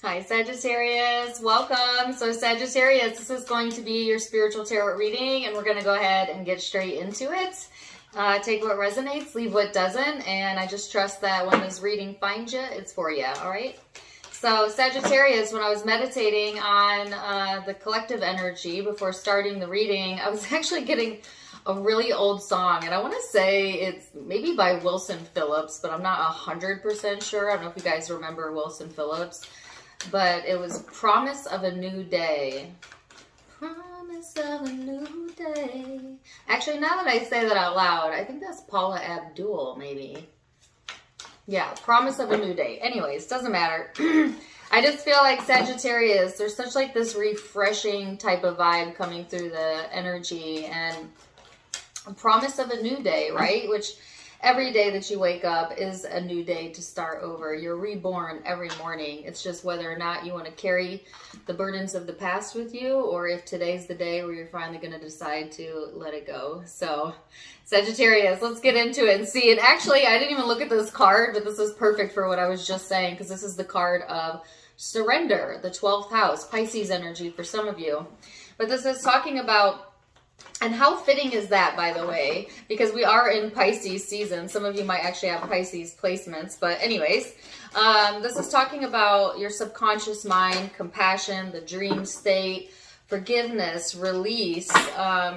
Hi Sagittarius, welcome. So Sagittarius, this is going to be your spiritual tarot reading, and we're going to go ahead and get straight into it. Take what resonates, leave what doesn't, and I just trust that when this reading finds you, it's for you, all right? So Sagittarius, when I was meditating on the collective energy before starting the reading, I was actually getting a really old song, and I want to say it's maybe by Wilson Phillips, but I'm not 100% sure. I don't know if you guys remember Wilson Phillips. But it was Promise of a New Day. Promise of a new day. Actually, now that I say that out loud, I think that's Paula Abdul, maybe. Yeah, Promise of a New Day. Anyways, doesn't matter. I just feel like Sagittarius, there's such like this refreshing type of vibe coming through the energy, and a promise of a new day, right? Which every day that you wake up is a new day to start over. You're reborn every morning. It's just whether or not you want to carry the burdens of the past with you, or if today's the day where you're finally going to decide to let it go. So Sagittarius, let's get into it and see. And actually, I didn't even look at this card, but this is perfect for what I was just saying, because this is the card of surrender, the 12th house, Pisces energy for some of you. But this is talking about, and how fitting is that, by the way, because we are in Pisces season. Some of you might actually have Pisces placements, but anyways, this is talking about your subconscious mind, compassion, the dream state, forgiveness, release,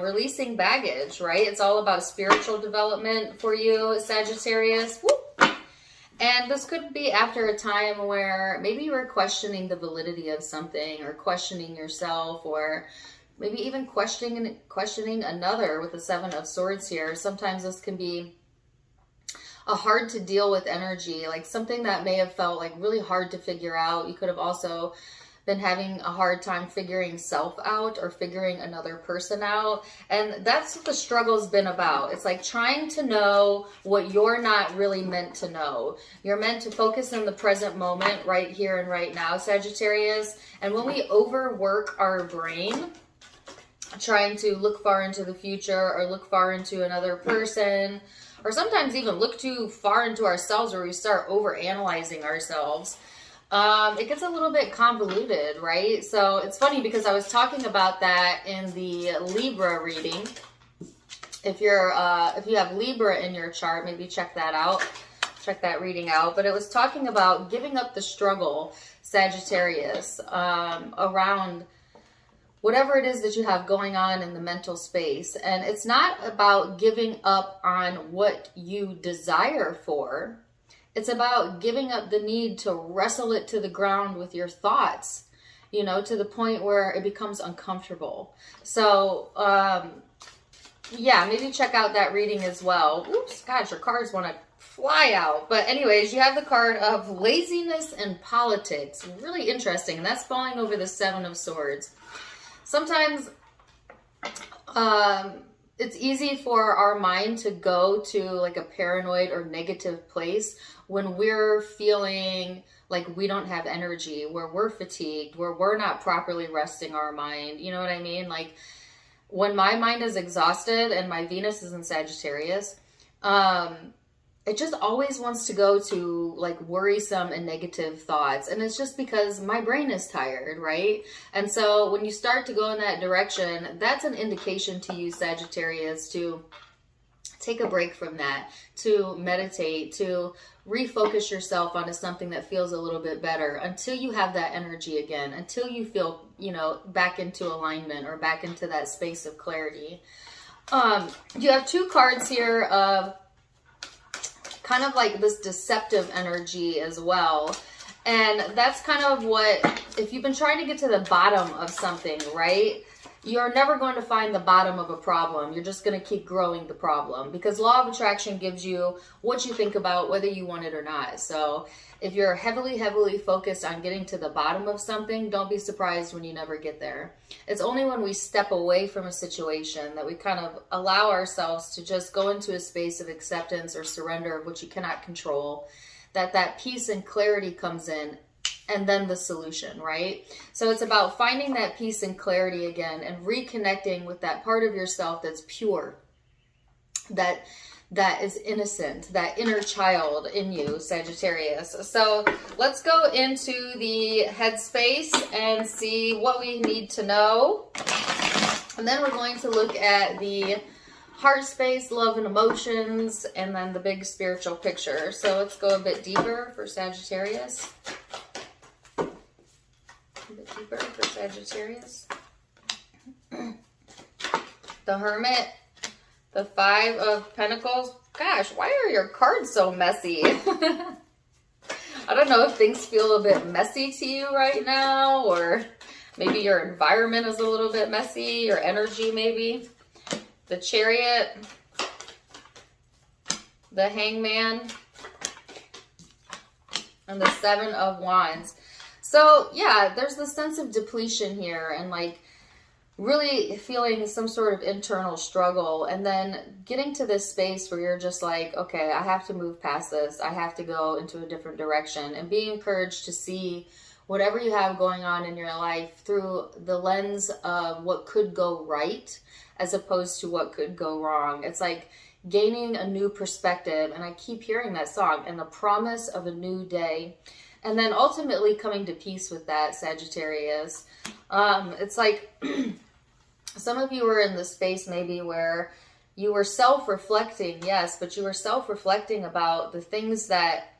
releasing baggage, right? It's all about spiritual development for you, Sagittarius. Woo! And this could be after a time where maybe you were questioning the validity of something, or questioning yourself, or maybe even questioning another with the Seven of Swords here. Sometimes this can be a hard to deal with energy, like something that may have felt like really hard to figure out. You could have also been having a hard time figuring self out, or figuring another person out. And that's what the struggle's been about. It's like trying to know what you're not really meant to know. You're meant to focus in the present moment, right here and right now, Sagittarius. And when we overwork our brain, trying to look far into the future, or look far into another person, or sometimes even look too far into ourselves, where we start over analyzing ourselves, it gets a little bit convoluted, right? So it's funny because I was talking about that in the Libra reading. If you have Libra in your chart, maybe check that out, check that reading out. But it was talking about giving up the struggle, Sagittarius, around whatever it is that you have going on in the mental space. And it's not about giving up on what you desire for. It's about giving up the need to wrestle it to the ground with your thoughts, you know, to the point where it becomes uncomfortable. So, yeah, maybe check out that reading as well. Oops, gosh, your cards want to fly out. But anyways, you have the card of laziness and politics. Really interesting. And that's falling over the Seven of Swords. Sometimes it's easy for our mind to go to like a paranoid or negative place when we're feeling like we don't have energy, where we're fatigued, where we're not properly resting our mind. You know what I mean? Like when my mind is exhausted and my Venus is in Sagittarius, it just always wants to go to like worrisome and negative thoughts. And it's just because my brain is tired, right? And so when you start to go in that direction, that's an indication to you, Sagittarius, to take a break from that, to meditate, to refocus yourself onto something that feels a little bit better until you have that energy again, until you feel, you know, back into alignment or back into that space of clarity. You have two cards here of kind of like this deceptive energy as well. And that's kind of what, if you've been trying to get to the bottom of something, right? You're never going to find the bottom of a problem. You're just going to keep growing the problem, because law of attraction gives you what you think about, whether you want it or not. So if you're heavily focused on getting to the bottom of something, don't be surprised when you never get there. It's only when we step away from a situation that we kind of allow ourselves to just go into a space of acceptance or surrender of what you cannot control, that peace and clarity comes in, and then the solution, right? So it's about finding that peace and clarity again, and reconnecting with that part of yourself that's pure, that that is innocent, that inner child in you, Sagittarius. So let's go into the headspace and see what we need to know. And then we're going to look at the heart space, love and emotions, and then the big spiritual picture. So let's go a bit deeper for Sagittarius. A bit deeper for Sagittarius. The Hermit. The Five of Pentacles. Gosh, why are your cards so messy? I don't know if things feel a bit messy to you right now, or maybe your environment is a little bit messy, your energy maybe. The Chariot. The Hangman. And the Seven of Wands. So, yeah, there's the sense of depletion here, and like really feeling some sort of internal struggle, and then getting to this space where you're just like, okay, I have to move past this. I have to go into a different direction, and being encouraged to see whatever you have going on in your life through the lens of what could go right as opposed to what could go wrong. It's like gaining a new perspective, and I keep hearing that song, and the promise of a new day. And then ultimately coming to peace with that, Sagittarius. It's like some of you were in the space maybe where you were self-reflecting, yes, but you were self-reflecting about the things that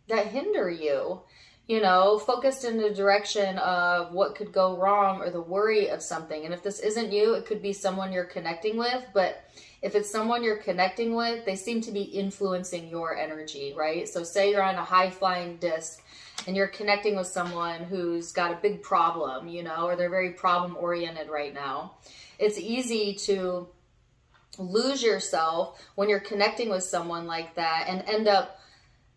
hinder you, you know, focused in the direction of what could go wrong or the worry of something. And if this isn't you, it could be someone you're connecting with, but if it's someone you're connecting with, they seem to be influencing your energy, right? So say you're on a high-flying disc and you're connecting with someone who's got a big problem, you know, or they're very problem-oriented right now. It's easy to lose yourself when you're connecting with someone like that and end up,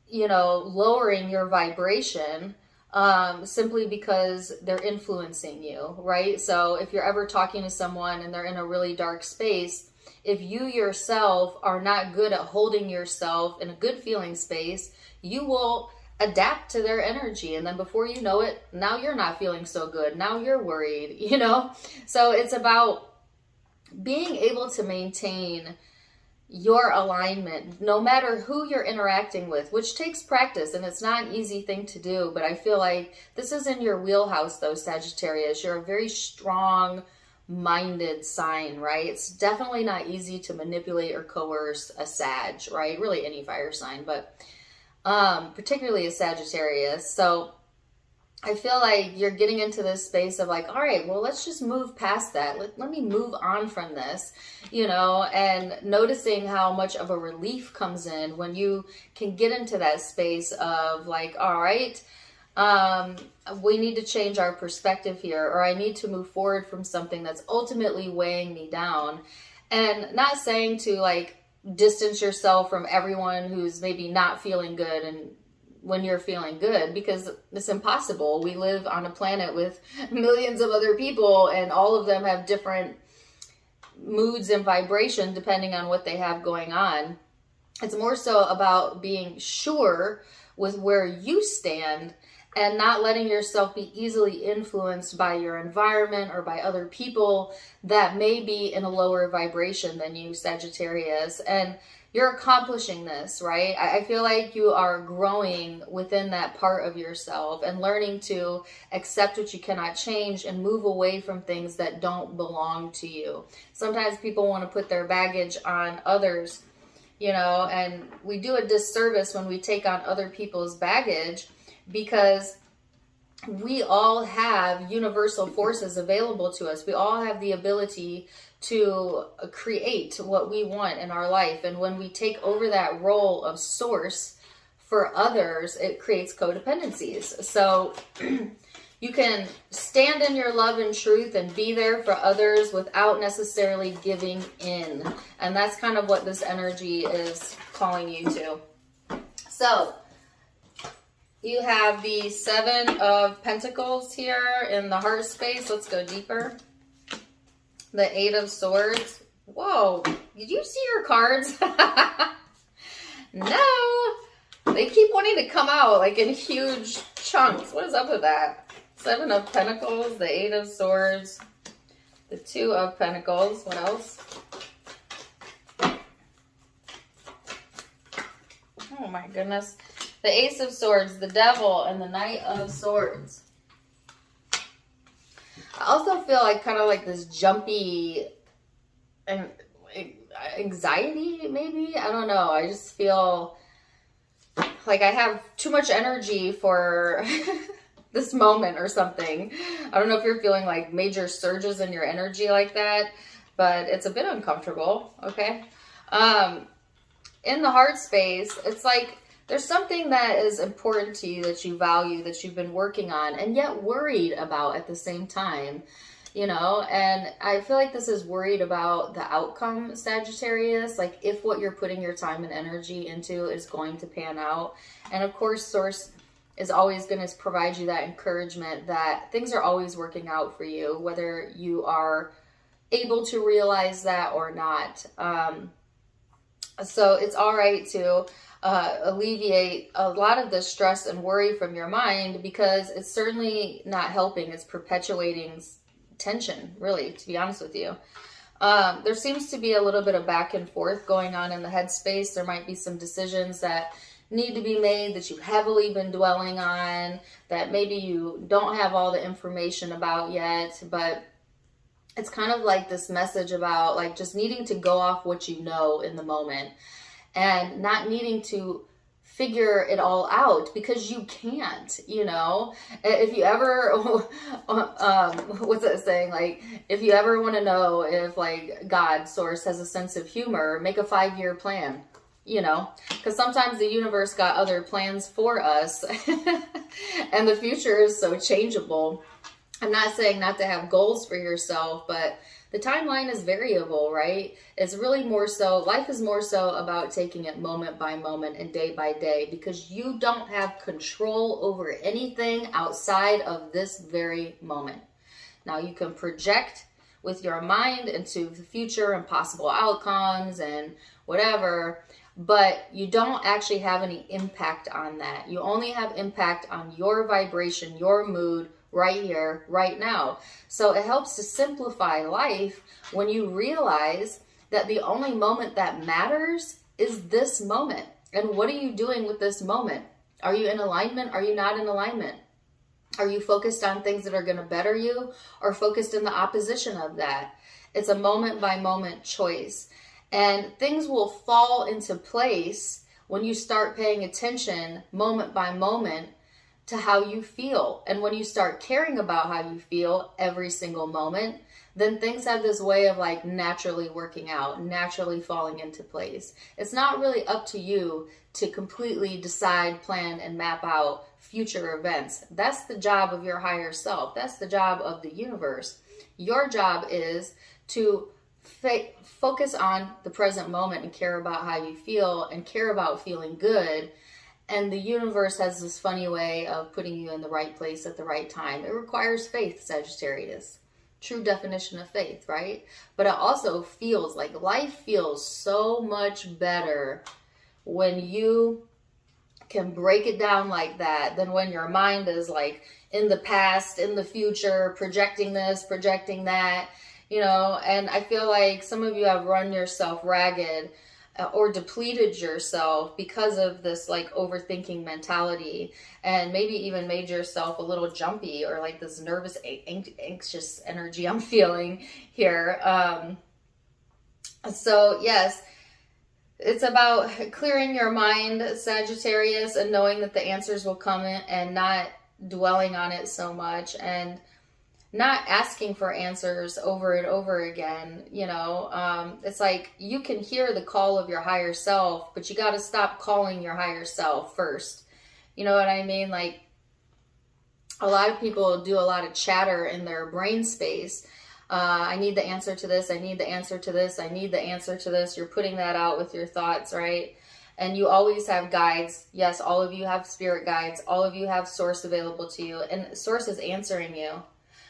you know, lowering your vibration simply because they're influencing you, right? So if you're ever talking to someone and they're in a really dark space, if you yourself are not good at holding yourself in a good feeling space, you will adapt to their energy. And then before you know it, now you're not feeling so good. Now you're worried, you know? So it's about being able to maintain your alignment, no matter who you're interacting with, which takes practice, and it's not an easy thing to do, but I feel like this is in your wheelhouse though, Sagittarius. You're a very strong-minded sign, right? It's definitely not easy to manipulate or coerce a Sag, right? Really any fire sign, but particularly a Sagittarius. So I feel like you're getting into this space of like, all right, well, let's just move past that. Let me move on from this, you know, and noticing how much of a relief comes in when you can get into that space of like, all right, we need to change our perspective here, or I need to move forward from something that's ultimately weighing me down. And not saying to like distance yourself from everyone who's maybe not feeling good and when you're feeling good, because it's impossible. We live on a planet with millions of other people, and all of them have different moods and vibration depending on what they have going on. It's more so about being sure with where you stand and not letting yourself be easily influenced by your environment or by other people that may be in a lower vibration than you, Sagittarius. And you're accomplishing this, right? I feel like you are growing within that part of yourself and learning to accept what you cannot change and move away from things that don't belong to you. Sometimes people want to put their baggage on others, you know, and we do a disservice when we take on other people's baggage, because we all have universal forces available to us. We all have the ability to create what we want in our life. And when we take over that role of source for others, it creates codependencies. So you can stand in your love and truth and be there for others without necessarily giving in. And that's kind of what this energy is calling you to. So you have the Seven of Pentacles here in the heart space. Let's go deeper. The Eight of Swords. Whoa, did you see your cards? No, they keep wanting to come out like in huge chunks. What is up with that? Seven of Pentacles, the Eight of Swords, the The Two of Pentacles. What else? Oh my goodness. The Ace of Swords, the Devil, and the Knight of Swords. I also feel like kind of like this jumpy and anxiety, maybe? I don't know. I just feel like I have too much energy for this moment or something. I don't know if you're feeling like major surges in your energy like that, but it's a bit uncomfortable, okay? In the heart space, it's like there's something that is important to you, that you value, that you've been working on, and yet worried about at the same time, you know? And I feel like this is worried about the outcome, Sagittarius, like if what you're putting your time and energy into is going to pan out. And of course, Source is always going to provide you that encouragement that things are always working out for you, whether you are able to realize that or not. So it's all right to alleviate a lot of the stress and worry from your mind, because it's certainly not helping. It's perpetuating tension, really, to be honest with you. There seems to be a little bit of back and forth going on in the headspace. There might be some decisions that need to be made that you've heavily been dwelling on, that maybe you don't have all the information about yet, but it's kind of like this message about like just needing to go off what you know in the moment and not needing to figure it all out, because you can't, you know. If you ever, what's that saying? Like, if you ever want to know if like God, Source, has a sense of humor, make a 5-year plan, you know, because sometimes the universe got other plans for us and the future is so changeable. I'm not saying not to have goals for yourself, but the timeline is variable, right? It's really more so, life is more so about taking it moment by moment and day by day, because you don't have control over anything outside of this very moment. Now, you can project with your mind into the future and possible outcomes and whatever, but you don't actually have any impact on that. You only have impact on your vibration, your mood, right here, right now. So it helps to simplify life when you realize that the only moment that matters is this moment. And what are you doing with this moment? Are you in alignment? Are you not in alignment? Are you focused on things that are going to better you, or focused in the opposition of that? It's a moment by moment choice. And things will fall into place when you start paying attention moment by moment to how you feel. And when you start caring about how you feel every single moment, then things have this way of like naturally working out, naturally falling into place. It's not really up to you to completely decide, plan, and map out future events. That's the job of your higher self. That's the job of the universe. Your job is to focus on the present moment and care about how you feel and care about feeling good. And the universe has this funny way of putting you in the right place at the right time. It requires faith, Sagittarius. True definition of faith, right? But it also feels like life feels so much better when you can break it down like that than when your mind is like in the past, in the future, projecting this, projecting that, you know. And I feel like some of you have run yourself ragged or depleted yourself because of this like overthinking mentality, and maybe even made yourself a little jumpy or like this nervous, anxious energy I'm feeling here. So yes, it's about clearing your mind, Sagittarius, and knowing that the answers will come in, and not dwelling on it so much, and not asking for answers over and over again, you know. It's like you can hear the call of your higher self, but you got to stop calling your higher self first. You know what I mean? Like, a lot of people do a lot of chatter in their brain space. I need the answer to this. I need the answer to this. I need the answer to this. You're putting that out with your thoughts, right? And you always have guides. Yes, all of you have spirit guides. All of you have Source available to you, and Source is answering you.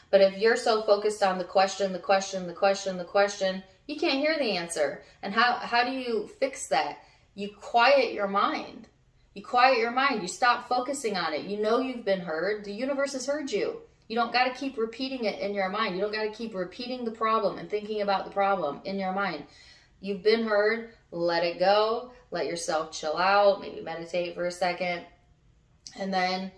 But if you're so focused on the question, the question, the question, the question, you can't hear the answer. And how do you fix that? You quiet your mind. You quiet your mind. You stop focusing on it. You know you've been heard. The universe has heard you. You don't got to keep repeating it in your mind. You don't got to keep repeating the problem and thinking about the problem in your mind. You've been heard. Let it go. Let yourself chill out. Maybe meditate for a second. And then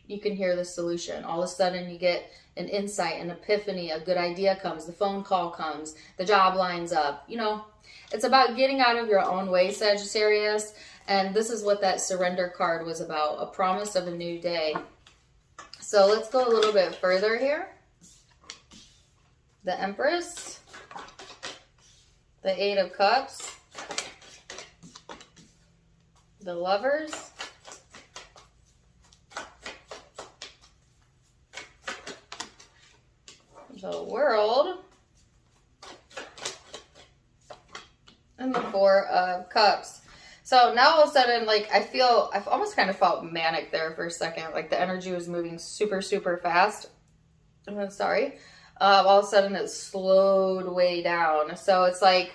you can hear the solution. All of a sudden you get an insight, an epiphany, a good idea comes, the phone call comes, the job lines up. You know, it's about getting out of your own way, Sagittarius. And this is what that surrender card was about, a promise of a new day. So let's go a little bit further here. The Empress, the Eight of Cups, the Lovers, the World, and the Four of Cups. So now all of a sudden, like, I've almost kind of felt manic there for a second. Like the energy was moving super, super fast. I'm sorry. All of a sudden it slowed way down. So it's like,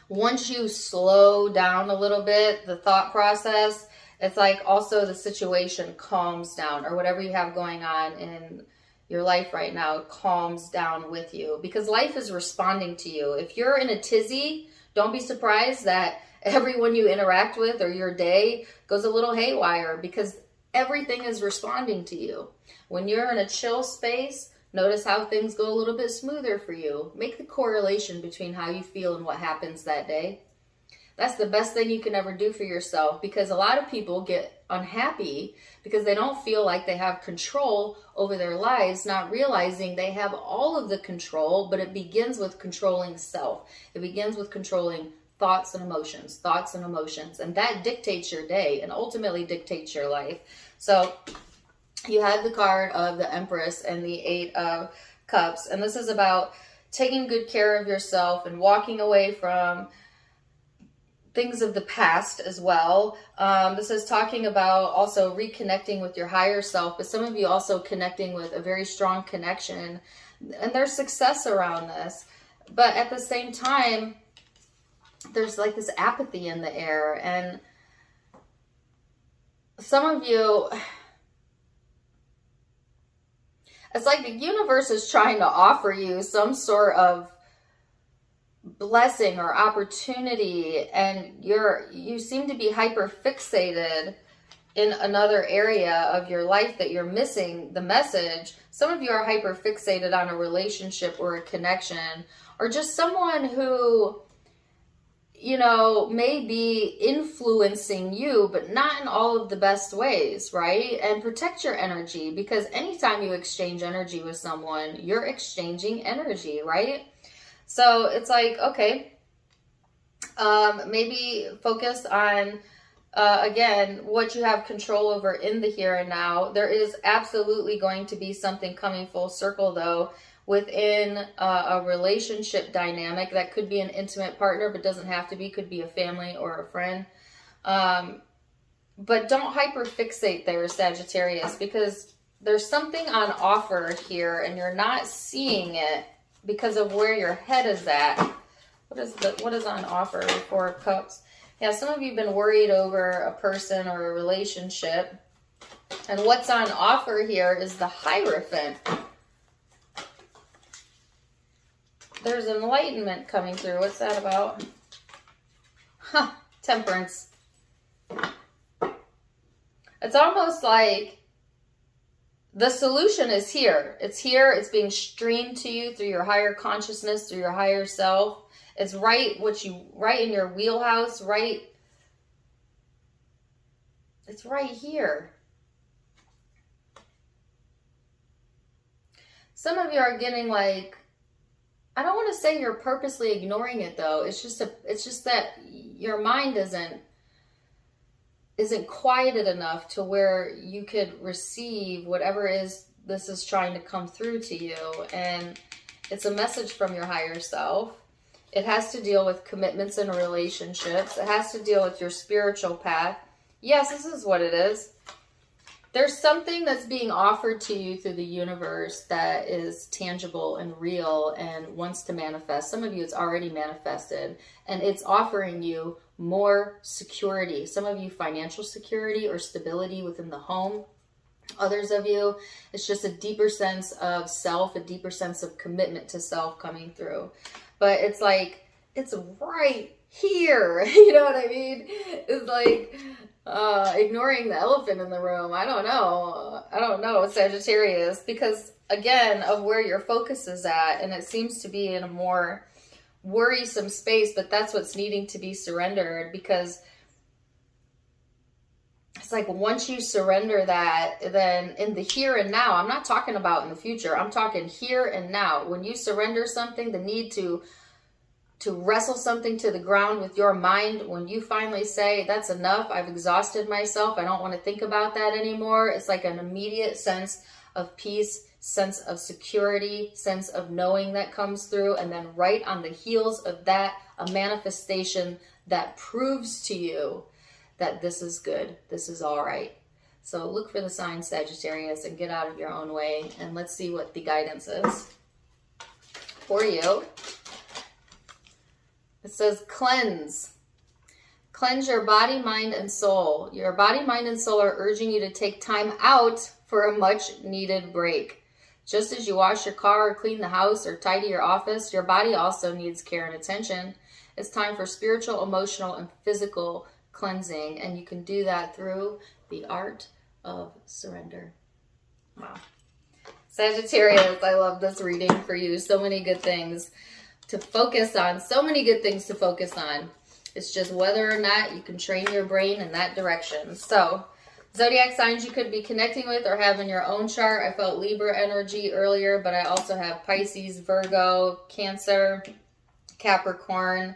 once you slow down a little bit, the thought process, it's like also the situation calms down, or whatever you have going on in your life right now calms down with you, because life is responding to you. If you're in a tizzy, don't be surprised that everyone you interact with or your day goes a little haywire, because everything is responding to you. When you're in a chill space, notice how things go a little bit smoother for you. Make the correlation between how you feel and what happens that day. That's the best thing you can ever do for yourself, because a lot of people get unhappy because they don't feel like they have control over their lives, not realizing they have all of the control, but it begins with controlling self. It begins with controlling thoughts and emotions, and that dictates your day and ultimately dictates your life. So you had the card of the Empress and the Eight of Cups, and this is about taking good care of yourself and walking away from things of the past as well. This is talking about also reconnecting with your higher self, but some of you also connecting with a very strong connection, and there's success around this. But at the same time, there's like this apathy in the air, and some of you, it's like the universe is trying to offer you some sort of blessing or opportunity, and you seem to be hyper fixated in another area of your life that you're missing the message. Some of you are hyper fixated on a relationship or a connection, or just someone who, you know, may be influencing you, but not in all of the best ways, right? And protect your energy, because anytime you exchange energy with someone, you're exchanging energy, right? So it's like, okay, maybe focus on, again, what you have control over in the here and now. There is absolutely going to be something coming full circle, though, within a relationship dynamic. That could be an intimate partner, but doesn't have to be. Could be a family or a friend. But don't hyperfixate there, Sagittarius, because there's something on offer here and you're not seeing it because of where your head is at. What is on offer? Four of Cups. Yeah, some of you have been worried over a person or a relationship. And what's on offer here is the Hierophant. There's enlightenment coming through. What's that about? Temperance. It's almost like the solution is here. It's here. It's being streamed to you through your higher consciousness, through your higher self. It's right in your wheelhouse, right? It's right here. Some of you are getting like, I don't want to say you're purposely ignoring it though. It's just that your mind isn't quieted enough to where you could receive whatever this is trying to come through to you. And it's a message from your higher self. It has to deal with commitments and relationships. It has to deal with your spiritual path. Yes, this is what it is. There's something that's being offered to you through the universe that is tangible and real and wants to manifest. Some of you, it's already manifested, and it's offering you more security. Some of you, financial security or stability within the home. Others of you, it's just a deeper sense of self, a deeper sense of commitment to self coming through. But it's like, it's right here. You know what I mean? It's like ignoring the elephant in the room. I don't know, Sagittarius, because again, of where your focus is at, and it seems to be in a more worrisome space, but that's what's needing to be surrendered, because it's like once you surrender that, then in the here and now, I'm not talking about in the future, I'm talking here and now. When you surrender something, the need to wrestle something to the ground with your mind, when you finally say, that's enough, I've exhausted myself, I don't want to think about that anymore, it's like an immediate sense of peace, sense of security, sense of knowing that comes through. And then right on the heels of that, a manifestation that proves to you that this is good, this is all right. So look for the sign, Sagittarius, and get out of your own way. And let's see what the guidance is for you. It says cleanse. Cleanse your body, mind, and soul. Your body, mind, and soul are urging you to take time out for a much needed break. Just as you wash your car or clean the house or tidy your office, your body also needs care and attention. It's time for spiritual, emotional, and physical cleansing, and you can do that through the art of surrender. Wow. Sagittarius, I love this reading for you. So many good things to focus on. So many good things to focus on. It's just whether or not you can train your brain in that direction. So, zodiac signs you could be connecting with or have in your own chart. I felt Libra energy earlier, but I also have Pisces, Virgo, Cancer, Capricorn,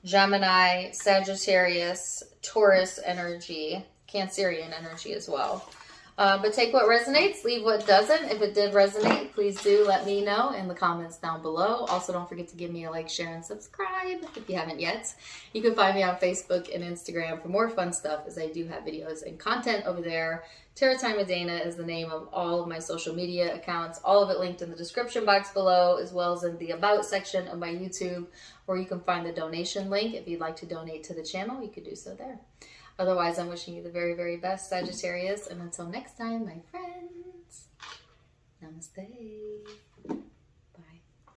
Gemini, Sagittarius, Taurus energy, Cancerian energy as well. But take what resonates, leave what doesn't. If it did resonate, please do let me know in the comments down below. Also, don't forget to give me a like, share, and subscribe if you haven't yet. You can find me on Facebook and Instagram for more fun stuff, as I do have videos and content over there. Tarot Time with Dana is the name of all of my social media accounts. All of it linked in the description box below, as well as in the About section of my YouTube, where you can find the donation link. If you'd like to donate to the channel, you could do so there. Otherwise, I'm wishing you the very, very best, Sagittarius. And until next time, my friends, namaste.